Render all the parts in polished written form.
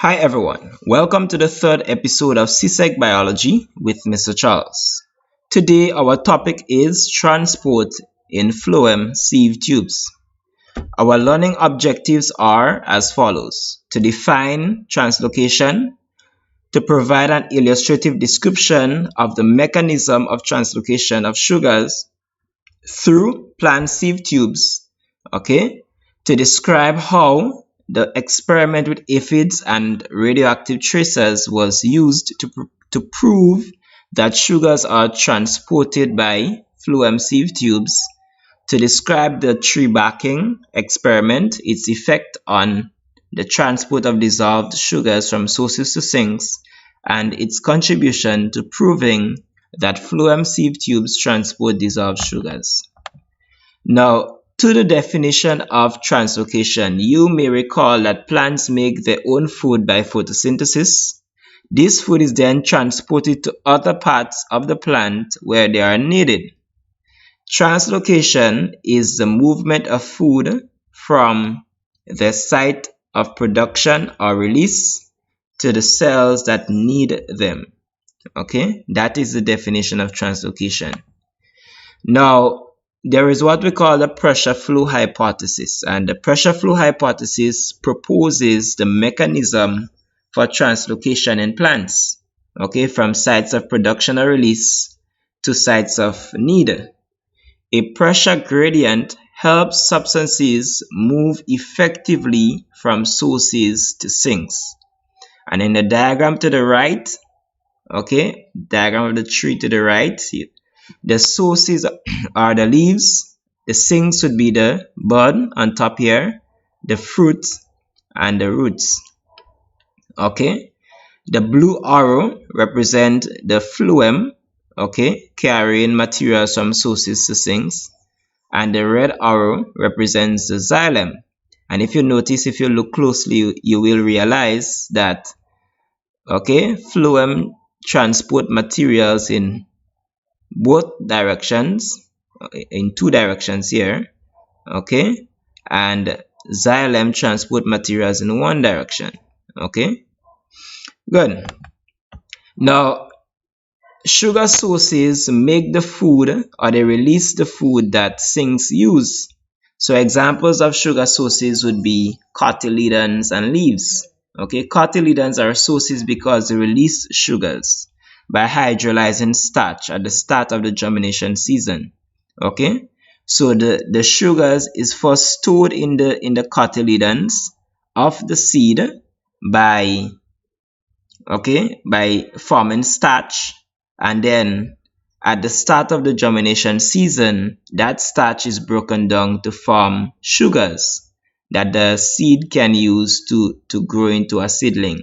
Hi everyone, welcome to the third episode of CSEC Biology with Mr. Charles. Today our topic is transport in phloem sieve tubes. Our learning objectives are as follows: to define translocation, to provide an illustrative description of the mechanism of translocation of sugars through plant sieve tubes, to describe how the experiment with aphids and radioactive tracers was used to prove that sugars are transported by phloem sieve tubes, to describe the tree barking experiment, its effect on the transport of dissolved sugars from sources to sinks, and its contribution to proving that phloem sieve tubes transport dissolved sugars. Now, to the definition of translocation, you may recall that plants make their own food by photosynthesis. This food is then transported to other parts of the plant where they are needed. Translocation is the movement of food from the site of production or release to the cells that need them. That is the definition of translocation. Now, there is what we call the pressure flow hypothesis, and the pressure flow hypothesis proposes the mechanism for translocation in plants, from sites of production or release to sites of need. A pressure gradient helps substances move effectively from sources to sinks. And in the diagram to the right, diagram of the tree to the right, the sources are the leaves, the sinks would be the bud on top here, the fruit, and the roots. The blue arrow represent the phloem, carrying materials from sources to sinks, and the red arrow represents the xylem. And if you notice, if you look closely, you will realize that phloem transport materials in both directions, in two directions here, and xylem transport materials in one direction. Good. Now, sugar sources make the food, or they release the food that sinks use. So examples of sugar sources would be cotyledons and leaves. Cotyledons are sources because they release sugars by hydrolyzing starch at the start of the germination season. So the sugars is first stored in the cotyledons of the seed by forming starch, and then at the start of the germination season, that starch is broken down to form sugars that the seed can use to grow into a seedling.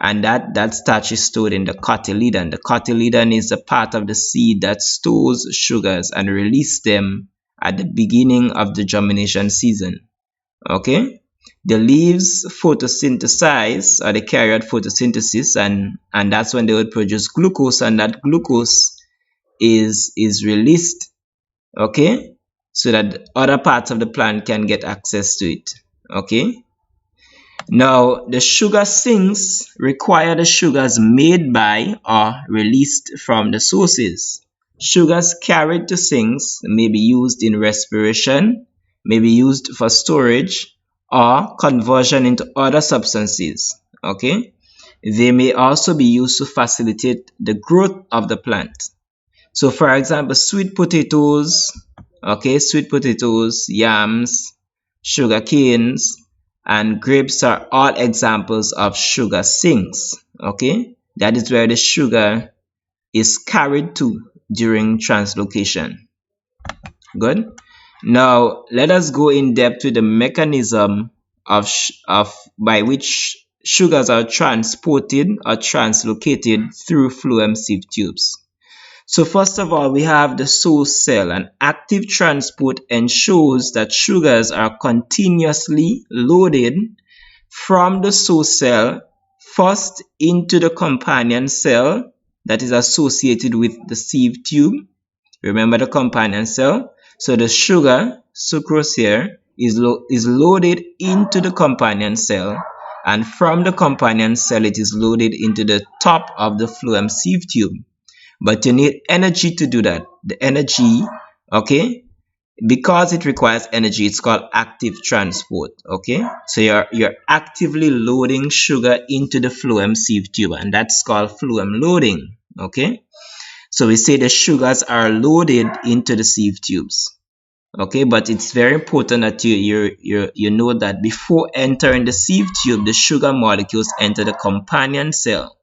And that starch is stored in the cotyledon. The cotyledon is a part of the seed that stores sugars and releases them at the beginning of the germination season. The leaves photosynthesize, or they carry out photosynthesis, and that's when they would produce glucose, and that glucose is released, so that other parts of the plant can get access to it. Now, the sugar sinks require the sugars made by or released from the sources. Sugars carried to sinks may be used in respiration, may be used for storage, or conversion into other substances. They may also be used to facilitate the growth of the plant. So, for example, sweet potatoes, yams, sugar canes, and grapes are all examples of sugar sinks. That is where the sugar is carried to during translocation. Good. Now, let us go in depth with the mechanism by which sugars are transported or translocated through phloem sieve tubes. So first of all, we have the source cell. An active transport ensures that sugars are continuously loaded from the source cell first into the companion cell that is associated with the sieve tube. Remember the companion cell? So the sugar, sucrose here, is loaded into the companion cell, and from the companion cell it is loaded into the top of the phloem sieve tube. But you need energy to do that. The energy, okay, because it requires energy, it's called active transport. Okay, so you're actively loading sugar into the phloem sieve tube, and that's called phloem loading. Okay, so we say the sugars are loaded into the sieve tubes. Okay, but it's very important that you know that before entering the sieve tube, the sugar molecules enter the companion cell,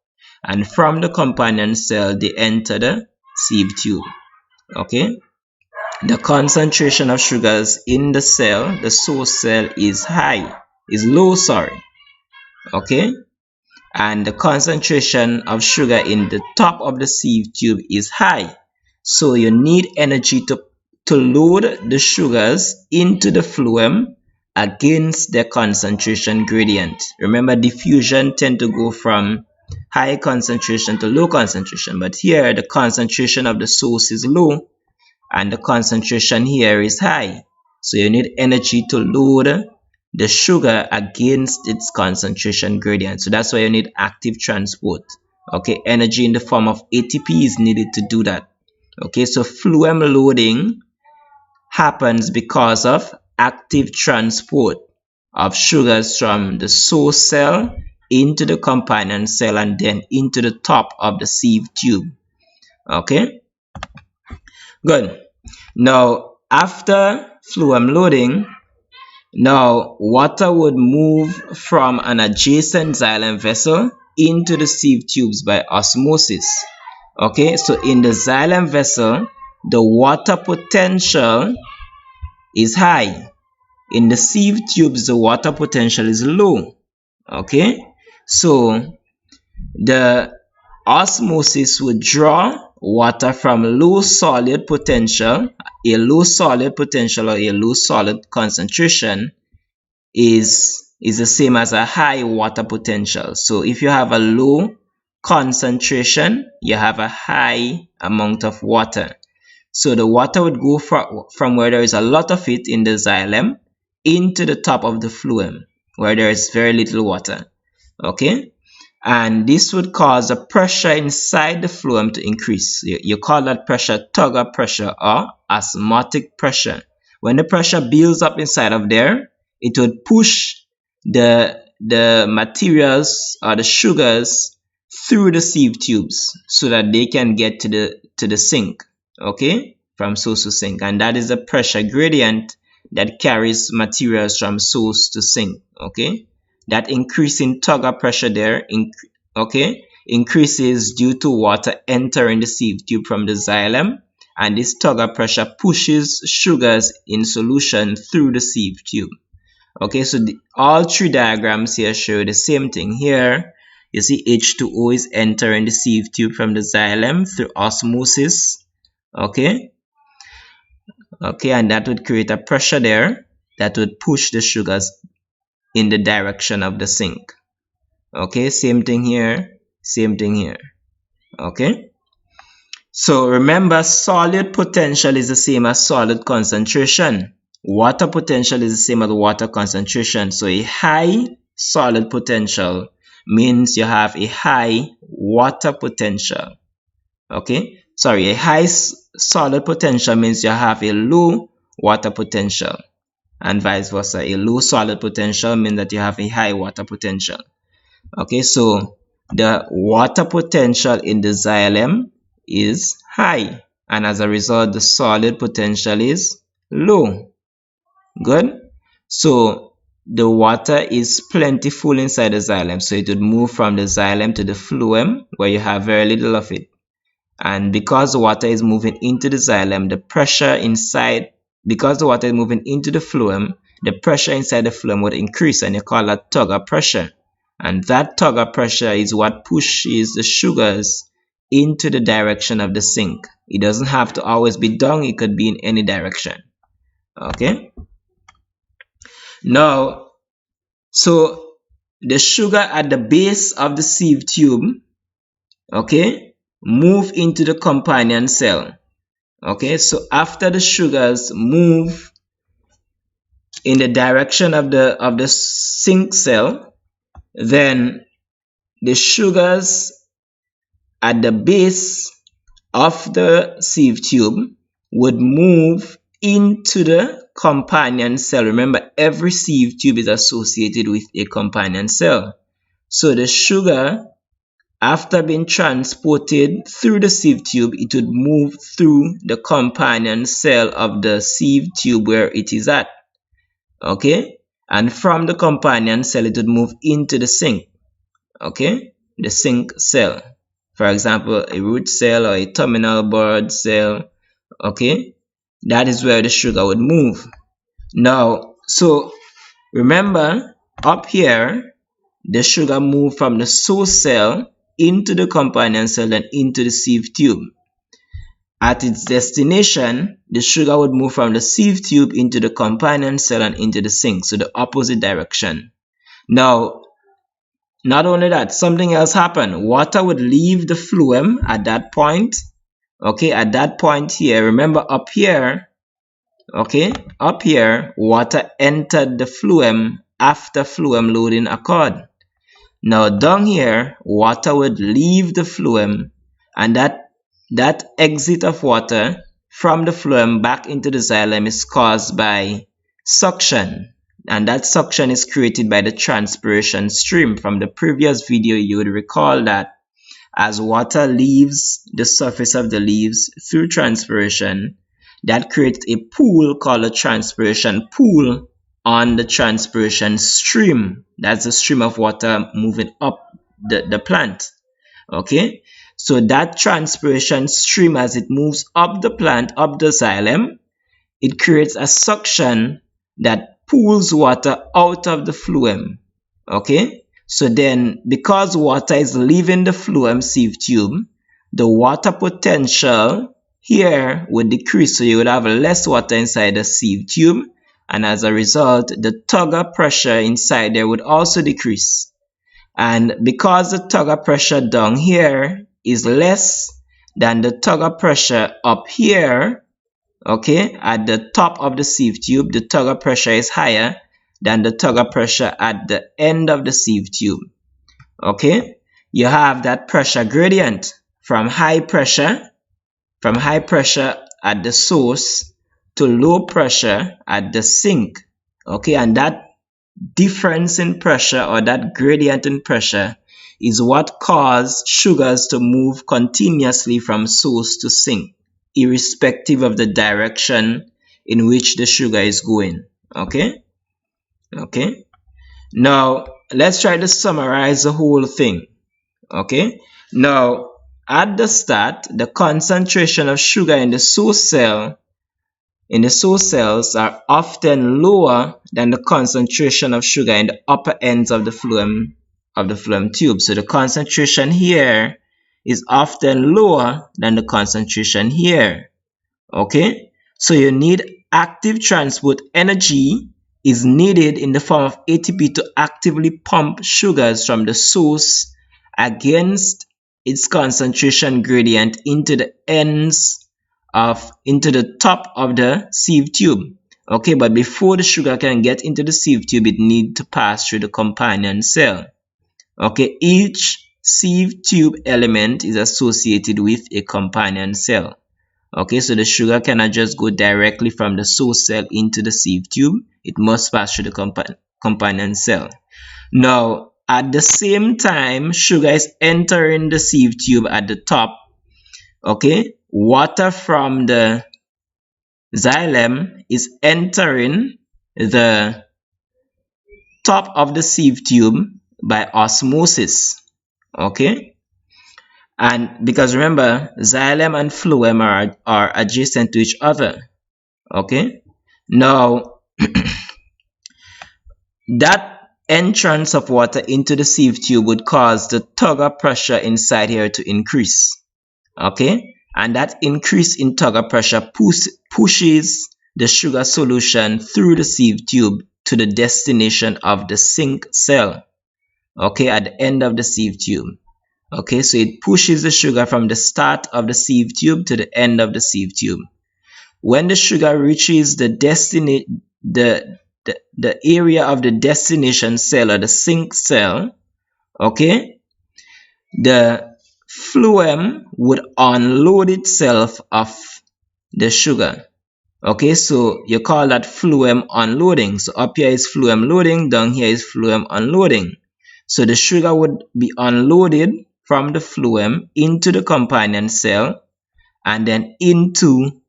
and from the companion cell they enter the sieve tube. Okay, the concentration of sugars in the cell, the source cell, is low, sorry. Okay, and the concentration of sugar in the top of the sieve tube is high. So you need energy to load the sugars into the phloem against their concentration gradient. Remember, diffusion tend to go from high concentration to low concentration, but here the concentration of the source is low and the concentration here is high. So you need energy to load the sugar against its concentration gradient. So that's why you need active transport. Okay, energy in the form of ATP is needed to do that. Okay, so phloem loading happens because of active transport of sugars from the source cell into the companion cell and then into the top of the sieve tube. Okay, good. Now, after phloem loading, now water would move from an adjacent xylem vessel into the sieve tubes by osmosis. Okay, so in the xylem vessel, the water potential is high. In the sieve tubes, the water potential is low. Okay, so the osmosis would draw water from low solid potential. A low solid potential or a low solid concentration is the same as a high water potential. So if you have a low concentration, you have a high amount of water. So the water would go from where there is a lot of it in the xylem into the top of the phloem where there is very little water. Okay, and this would cause the pressure inside the phloem to increase. You call that pressure tugger pressure or osmotic pressure. When the pressure builds up inside of there, it would push the materials or the sugars through the sieve tubes so that they can get to the sink. Okay, from source to sink, and that is the pressure gradient that carries materials from source to sink. Okay, that increase in tugger pressure there increases due to water entering the sieve tube from the xylem, and this tugger pressure pushes sugars in solution through the sieve tube. Okay, so all three diagrams here show the same thing. Here you see H2O is entering the sieve tube from the xylem through osmosis. Okay, and that would create a pressure there that would push the sugars in the direction of the sink. Okay, same thing here, same thing here. Okay, so remember, solid potential is the same as solid concentration. Water potential is the same as water concentration. So a high solid potential means you have a high water potential. Okay, sorry, a high solid potential means you have a low water potential, and vice versa. A low solid potential means that you have a high water potential. Okay, so the water potential in the xylem is high, and as a result the solid potential is low. Good. So the water is plentiful inside the xylem, so it would move from the xylem to the phloem where you have very little of it. And because the water is moving into the xylem, the pressure inside, because the water is moving into the phloem, the pressure inside the phloem would increase, and you call that tugger pressure. And that tugger pressure is what pushes the sugars into the direction of the sink. It doesn't have to always be down, it could be in any direction. Okay. Now, so the sugar at the base of the sieve tube, okay, move into the companion cell. Okay, so after the sugars move in the direction of the sink cell, then the sugars at the base of the sieve tube would move into the companion cell. Remember, every sieve tube is associated with a companion cell. So the sugar, after being transported through the sieve tube, it would move through the companion cell of the sieve tube where it is at. Okay? And from the companion cell, it would move into the sink. Okay? The sink cell. For example, a root cell or a terminal board cell. Okay? That is where the sugar would move. Now, so remember, up here, the sugar moved from the source cell into the companion cell and into the sieve tube. At its destination, the sugar would move from the sieve tube into the companion cell and into the sink, so the opposite direction. Now, not only that, something else happened. Water would leave the phloem at that point. Okay, at that point here, remember up here, okay, up here, water entered the phloem after phloem loading occurred. Now down here, water would leave the phloem, and that exit of water from the phloem back into the xylem is caused by suction, and that suction is created by the transpiration stream. From the previous video, you would recall that as water leaves the surface of the leaves through transpiration, that creates a pool called a transpiration pool on the transpiration stream. That's the stream of water moving up the plant. Okay, so that transpiration stream, as it moves up the plant, up the xylem, it creates a suction that pulls water out of the phloem. Okay, so then because water is leaving the phloem sieve tube, the water potential here would decrease, so you would have less water inside the sieve tube, and as a result, the tugger pressure inside there would also decrease. And because the tugger pressure down here is less than the tugger pressure up here, okay, at the top of the sieve tube, the tugger pressure is higher than the tugger pressure at the end of the sieve tube. Okay, you have that pressure gradient from high pressure at the source to low pressure at the sink. Okay, and that difference in pressure, or that gradient in pressure, is what causes sugars to move continuously from source to sink, irrespective of the direction in which the sugar is going. Okay, now let's try to summarize the whole thing. Okay, now at the start, the concentration of sugar in the source cells are often lower than the concentration of sugar in the upper ends of the phloem tube. So the concentration here is often lower than the concentration here. Okay, so you need active transport energy is needed in the form of ATP to actively pump sugars from the source against its concentration gradient into the top of the sieve tube. Okay, but before the sugar can get into the sieve tube, it needs to pass through the companion cell. Okay, each sieve tube element is associated with a companion cell. Okay, so the sugar cannot just go directly from the source cell into the sieve tube. It must pass through the companion cell. Now, at the same time, sugar is entering the sieve tube at the top. Okay, water from the xylem is entering the top of the sieve tube by osmosis. Okay, and because remember, xylem and phloem are adjacent to each other. Okay, now that entrance of water into the sieve tube would cause the tugger pressure inside here to increase. Okay, and that increase in tugger pressure pushes the sugar solution through the sieve tube to the destination of the sink cell. Okay, at the end of the sieve tube. Okay, so it pushes the sugar from the start of the sieve tube to the end of the sieve tube. When the sugar reaches the area of the destination cell, or the sink cell, okay, the phloem would unload itself of the sugar. Okay, so you call that phloem unloading. So up here is phloem loading, down here is phloem unloading. So the sugar would be unloaded from the phloem into the companion cell and then into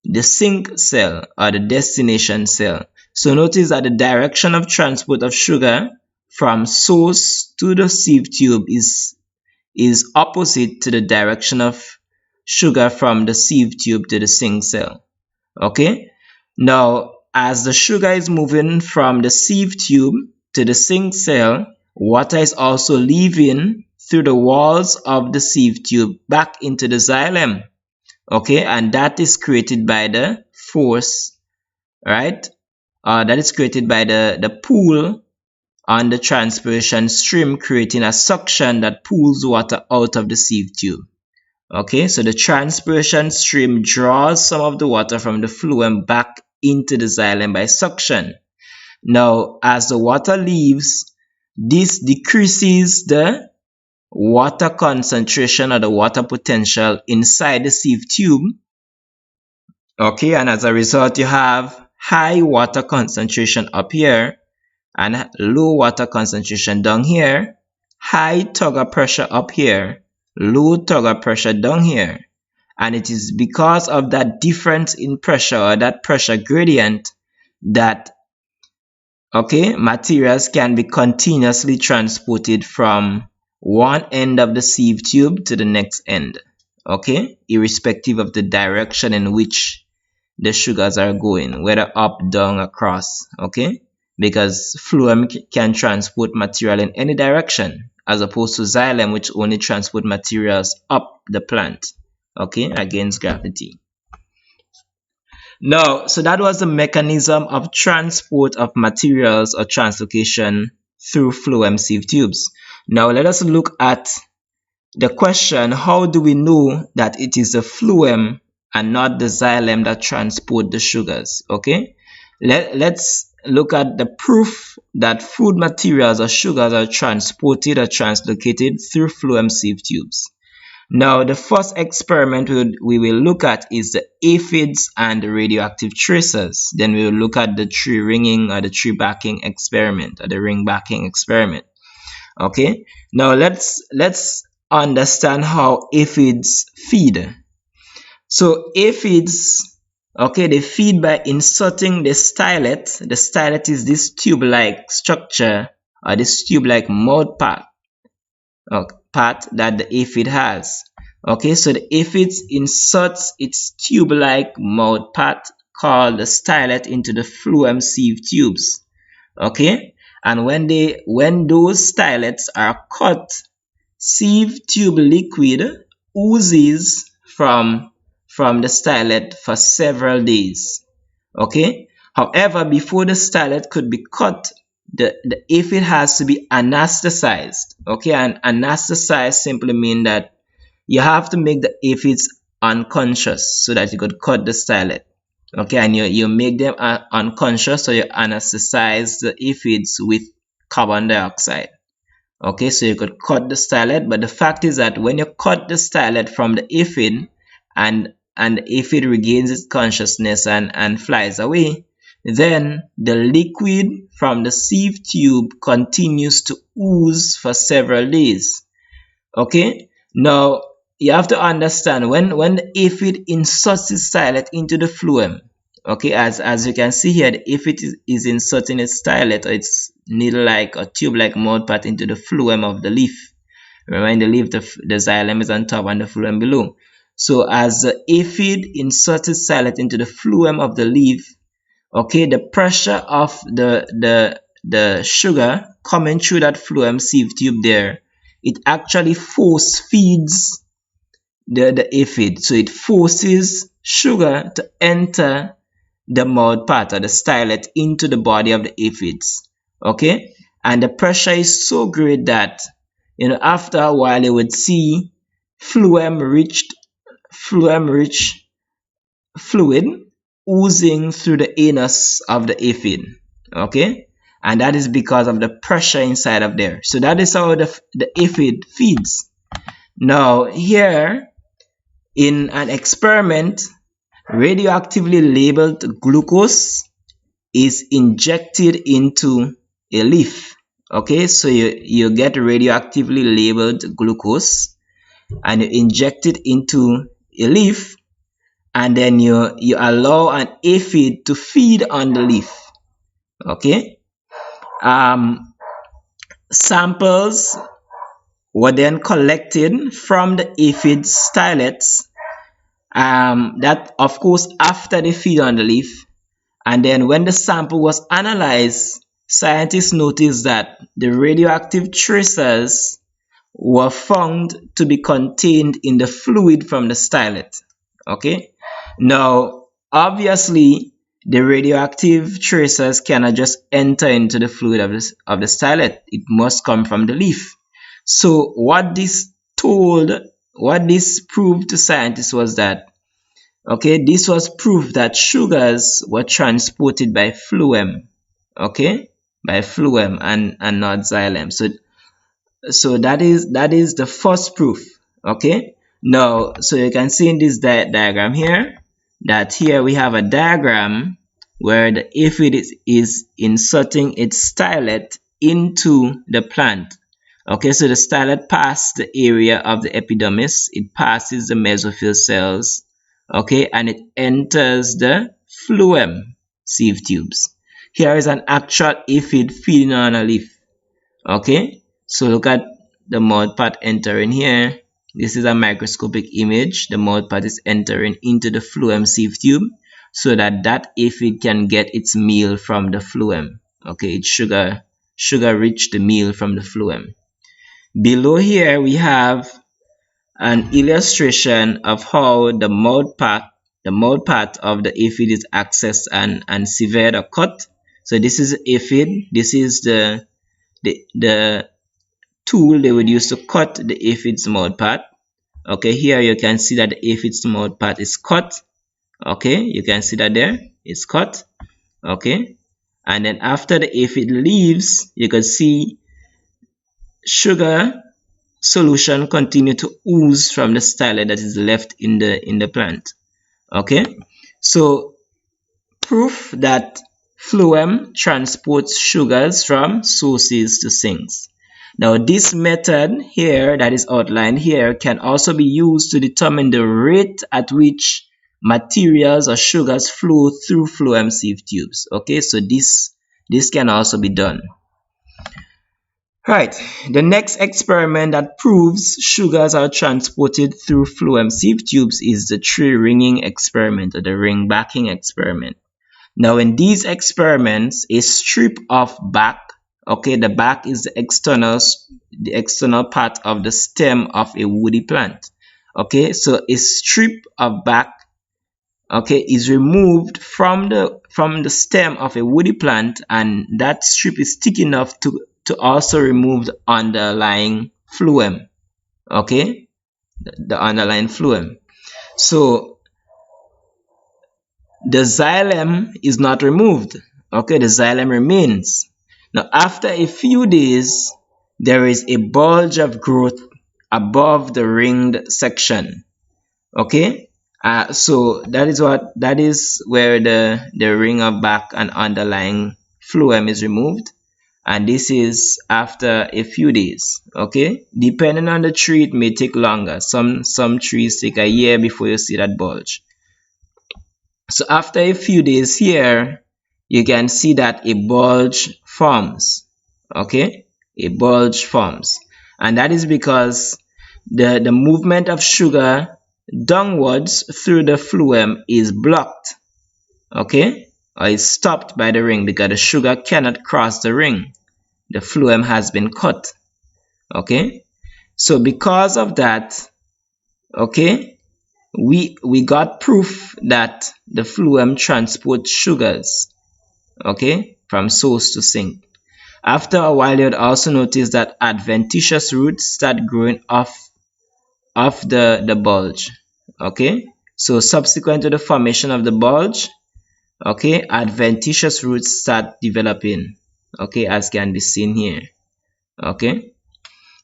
the sink cell or the destination cell. So notice that the direction of transport of sugar from source to the sieve tube is opposite to the direction of sugar from the sieve tube to the sink cell. Okay, now as the sugar is moving from the sieve tube to the sink cell, water is also leaving through the walls of the sieve tube back into the xylem. Okay, and that is created by the force, right? That is created by the pull on the transpiration stream, creating a suction that pulls water out of the sieve tube. Okay, so the transpiration stream draws some of the water from the phloem back into the xylem by suction. Now, as the water leaves, this decreases the water concentration or the water potential inside the sieve tube. Okay, and as a result, you have high water concentration up here and low water concentration down here, high tugger pressure up here, low tugger pressure down here. And it is because of that difference in pressure or that pressure gradient that materials can be continuously transported from one end of the sieve tube to the next end, irrespective of the direction in which the sugars are going, whether up, down, across, because phloem can transport material in any direction as opposed to xylem, which only transport materials up the plant, against gravity. Now, so that was the mechanism of transport of materials or translocation through phloem sieve tubes. Now let us look at the question, how do we know that it is the phloem and not the xylem that transport the sugars? Let's look at the proof that food materials or sugars are transported or translocated through phloem sieve tubes. Now, the first experiment we will look at is the aphids and the radioactive tracers. Then we will look at the tree ringing or the tree backing experiment or the ring backing experiment. Okay, now let's understand how aphids feed. So aphids, they feed by inserting the stylet. The stylet is this tube-like structure or this tube-like mouth part that the aphid has. So the aphid inserts its tube-like mouth part called the stylet into the phloem sieve tubes. And when those stylets are cut, sieve tube liquid oozes from the stylet for several days. However, before the stylet could be cut, the aphid has to be anesthetized. And anesthetized simply means that you have to make the aphids unconscious so that you could cut the stylet. And you make them unconscious, so you anesthetize the aphids with carbon dioxide. So you could cut the stylet, but the fact is that when you cut the stylet from the aphid and the aphid regains its consciousness and flies away, then the liquid from the sieve tube continues to ooze for several days. Now you have to understand when the aphid inserts its stylet into the phloem, as you can see here, the aphid is inserting its stylet or its needle-like or tube-like mouthpart into the phloem of the leaf. Remember, in the leaf, the xylem is on top and the phloem below. So as the aphid inserts its stylet into the phloem of the leaf, the pressure of the sugar coming through that phloem sieve tube there, it actually force feeds the aphid. So it forces sugar to enter the mouth part or the stylet into the body of the aphids. And the pressure is so great that after a while you would see phloem rich fluid oozing through the anus of the aphid. and that is because of the pressure inside of there. So that is how the aphid feeds. Now here in an experiment, radioactively labeled glucose is injected into a leaf. Okay, so you get radioactively labeled glucose and you inject it into a leaf, and then you allow an aphid to feed on the leaf. Okay, samples were then collected from the aphid stylets, that of course after they feed on the leaf. And then when the sample was analyzed, scientists noticed that the radioactive traces were found to be contained in the fluid from the stylet. Okay, now obviously the radioactive traces cannot just enter into the fluid of the stylet. It must come from the leaf. So what this proved to scientists was that, okay, this was proof that sugars were transported by phloem, okay, by phloem and not xylem. So that is the first proof. Okay, now so you can see in this diagram here that here we have a diagram where the aphid is inserting its stylet into the plant. Okay, so the stylet passes the area of the epidermis, it passes the mesophyll cells, okay, and it enters the phloem sieve tubes. Here is an actual aphid feeding on a leaf. Okay, so look at the mouth part entering here. This is a microscopic image. The mouth part is entering into the phloem sieve tube so that aphid can get its meal from the phloem. Okay, it's sugar rich the meal from the phloem. Below here we have an illustration of how the mouth part of the aphid is accessed and severed or cut. So this is aphid. This is the tool they would use to cut the aphid's mouth part. Okay, here you can see that the aphid's mouth part is cut. Okay, you can see that there it's cut. Okay, and then after the aphid leaves, you can see sugar solution continue to ooze from the stylet that is left in the plant. Okay, so proof that phloem transports sugars from sources to sinks. Now this method here that is outlined here can also be used to determine the rate at which materials or sugars flow through phloem sieve tubes. Okay, so this can also be done. Right, the next experiment that proves sugars are transported through phloem sieve tubes is the tree ringing experiment, or the ring backing experiment. Now in these experiments, a strip of bark, okay, the bark is the external part of the stem of a woody plant. Okay, so a strip of bark, okay, is removed from the stem of a woody plant, and that strip is thick enough to also remove the underlying phloem. Okay, the underlying phloem. So the xylem is not removed. Okay, the xylem remains. Now after a few days, there is a bulge of growth above the ringed section. Okay, so that is where the ring of bark and underlying phloem is removed, and this is after a few days. Okay, depending on the tree, it may take longer. Some trees take a year before you see that bulge. So after a few days here, you can see that a bulge forms. Okay, a bulge forms, and that is because the movement of sugar downwards through the phloem is blocked. Okay, or is stopped by the ring because the sugar cannot cross the ring. The phloem has been cut. Okay, so because of that, okay, we got proof that the phloem transports sugars, okay, from source to sink. After a while, you'd also notice that adventitious roots start growing off the bulge. Okay, so subsequent to the formation of the bulge, okay, adventitious roots start developing. okay, as can be seen here. Okay,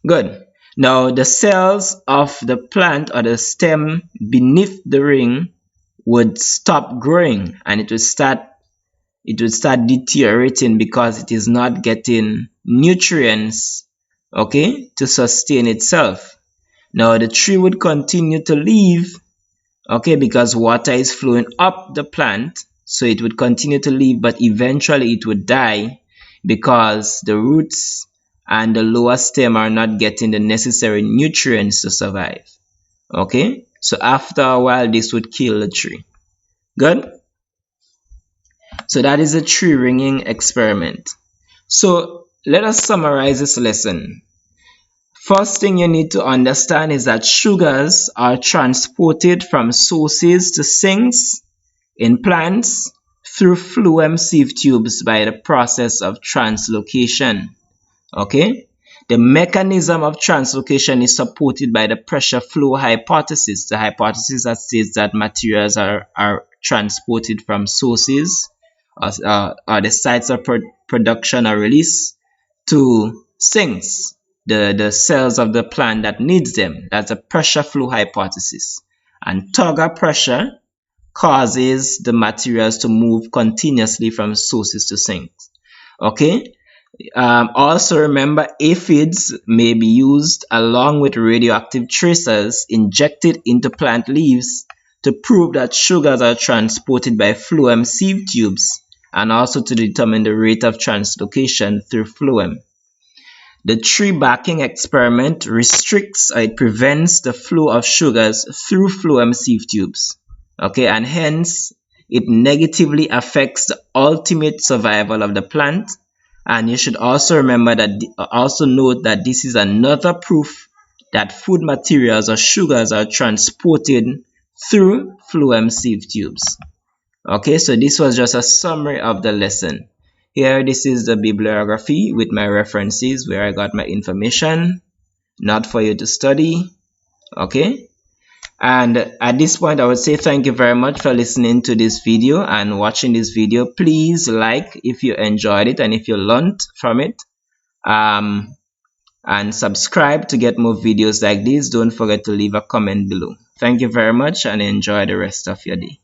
good. Now the cells of the plant or the stem beneath the ring would stop growing, and it would start deteriorating because it is not getting nutrients, okay, to sustain itself. Now the tree would continue to live, okay, because water is flowing up the plant, so it would continue to live, but eventually it would die because the roots and the lower stem are not getting the necessary nutrients to survive. Okay, so after a while this would kill the tree. Good. So that is a tree ringing experiment. So let us summarize this lesson. First thing you need to understand is that sugars are transported from sources to sinks in plants through phloem sieve tubes by the process of translocation. Okay? The mechanism of translocation is supported by the pressure flow hypothesis, the hypothesis that states that materials are transported from sources or the sites of production or release to sinks, the cells of the plant that needs them. That's a pressure flow hypothesis. And tugger pressure causes the materials to move continuously from sources to sinks. Okay. Also remember, aphids may be used along with radioactive tracers injected into plant leaves to prove that sugars are transported by phloem sieve tubes, and also to determine the rate of translocation through phloem. The tree barking experiment restricts or it prevents the flow of sugars through phloem sieve tubes. Okay, and hence it negatively affects the ultimate survival of the plant. And you should also remember that, also note that this is another proof that food materials or sugars are transported through phloem sieve tubes. Okay, so this was just a summary of the lesson. Here, this is the bibliography with my references where I got my information, not for you to study. Okay, and at this point I would say thank you very much for listening to this video and watching this video. Please like if you enjoyed it and if you learned from it, and subscribe to get more videos like this. Don't forget to leave a comment below. Thank you very much and enjoy the rest of your day.